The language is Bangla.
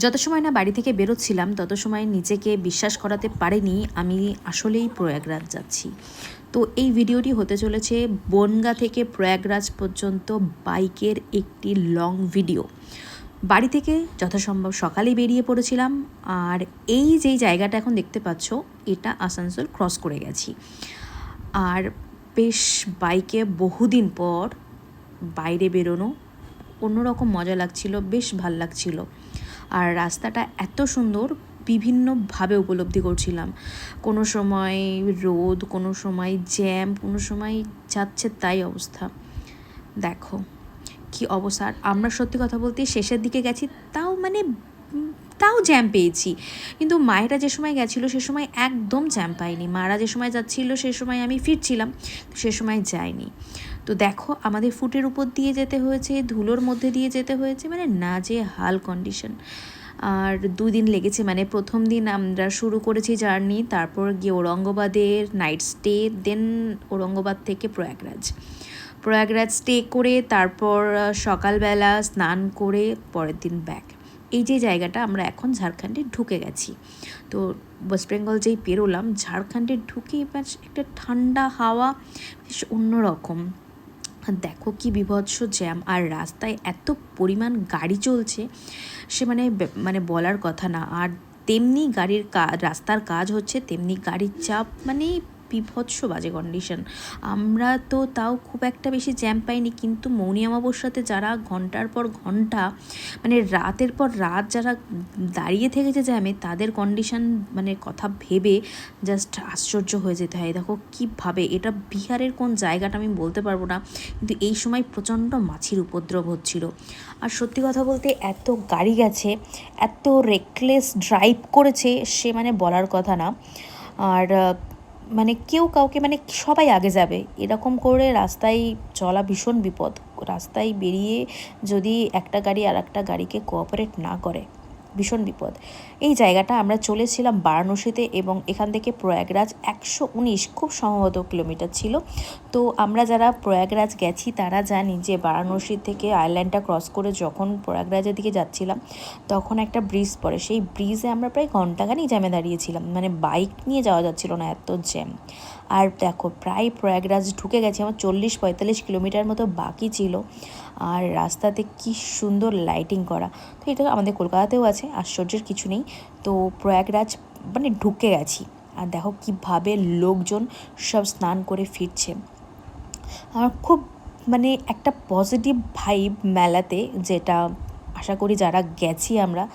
যত সময় না বাড়ি থেকে বেরোচ্ছিলাম তত সময় নিজেকে বিশ্বাস করাতে পারিনি আমি আসলেই প্রয়াগরাজ যাচ্ছি। তো এই ভিডিওটি হতে চলেছে বনগাঁ থেকে প্রয়াগরাজ পর্যন্ত বাইকের একটি লং ভিডিও। বাড়ি থেকে যথাসম্ভব সকালে বেরিয়ে পড়েছিলাম, আর এই যেই জায়গাটা এখন দেখতে পাচ্ছ এটা আসানসোল ক্রস করে গেছি। আর বেশ বাইকে বহুদিন পর বাইরে বেরোনো, অন্যরকম মজা লাগছিল, বেশ ভাল লাগছিল। আর রাস্তাটা এত সুন্দর, বিভিন্নভাবে উপলব্ধি করছিলাম। কোনো সময় রোদ, কোনো সময় জ্যাম, কোনো সময় যাচ্ছে তাই অবস্থা। দেখো কি অবস্থা। আর আমরা সত্যি কথা বলতে শেষের দিকে গেছি, তাও জ্যাম পেয়েছি, কিন্তু মায়েরা যে সময় গেছিলো সে সময় একদম জ্যাম পাইনি। মারা যে সময় যাচ্ছিলো সে সময় আমি ফিরছিলাম, সে সময় যাইনি। তো দেখো আমাদের ফুটের উপর দিয়ে যেতে হয়েছে, ধুলোর মধ্যে দিয়ে যেতে হয়েছে, মানে না যে হাল কন্ডিশন। আর 2 দিন লেগেছে, মানে প্রথম দিন আমরা শুরু করেছি জার্নি, তারপর গিয়ে ঔরঙ্গাবাদের নাইট স্টে, দেন ঔরঙ্গাবাদ থেকে প্রয়াগরাজ স্টে করে তারপর সকালবেলা স্নান করে পরের দিন ব্যাক। এই যে জায়গাটা আমরা এখন ঝাড়খণ্ডে ঢুকে গেছি। তো ওয়েস্ট বেঙ্গল যেই পেরোলাম, ঝাড়খণ্ডে ঢুকে এবার একটা ঠান্ডা হাওয়া, বেশ অন্যরকম। দেখো কি বিভৎস জ্যাম, আর রাস্তায় এত পরিমাণ গাড়ি চলছে সে মানে বলার কথা না। আর তেমনি রাস্তার কাজ হচ্ছে, তেমনি গাড়ির চাপ, মানে বিভৎস বাজে কন্ডিশন। আমরা তো তাও খুব একটা বেশি জ্যাম পাইনি, কিন্তু মৌনি অমাবস্যাতে যারা ঘন্টার পর ঘন্টা, মানে রাতের পর রাত যারা দাঁড়িয়ে থেকেছে জ্যামে, তাদের কন্ডিশন মানে কথা ভেবে জাস্ট আশ্চর্য হয়ে যেতে হয়। দেখো কীভাবে, এটা বিহারের কোন জায়গাটা আমি বলতে পারবো না, কিন্তু এই সময় প্রচণ্ড মাছির উপদ্রব হচ্ছিল। আর সত্যি কথা বলতে এত গাড়ি গেছে, এত রেকলেস ড্রাইভ করেছে সে মানে বলার কথা না। আর মানে কেউ কাউকে, মানে সবাই আগে যাবে এরকম করে রাস্তায় চলা ভীষণ বিপদ। রাস্তায় বেরিয়ে যদি একটা গাড়ি আর একটা গাড়িকে কোঅপারেট না করে, ভীষণ বিপদ। এই জায়গাটা আমরা চলেছিলাম বারাণসীতে, এবং এখান থেকে প্রয়াগরাজ 119 খুব সম্ভবত কিলোমিটার ছিল। তো আমরা যারা প্রয়াগরাজ গেছি তারা জানি যে বারাণসী থেকে আইল্যান্ডটা ক্রস করে যখন প্রয়াগরাজের দিকে যাচ্ছিলাম, তখন একটা ব্রিজ পড়ে, সেই ব্রিজে আমরা প্রায় ঘন্টাখানিক জ্যামে দাঁড়িয়েছিলাম, মানে বাইক নিয়ে যাওয়া যাচ্ছিল না, এত জ্যাম। আর দেখো প্রায় প্রয়াগরাজ ঢুকে গেছি, আমার 40-45 কিলোমিটার মতো বাকি ছিল। আর রাস্তাতে কি সুন্দর লাইটিং করা, তো এটা আমাদের কলকাতাতেও আছে, আশ্চর্যের কিছু নেই। তো প্রয়াগরাজ মানে ঢুকে গেছি, আর দেখো কীভাবে লোকজন সব স্নান করে ফিরছে। আমার খুব মানে একটা পজিটিভ ভাইব মেলাতে, যেটা আশা করি যারা গেছি আমরা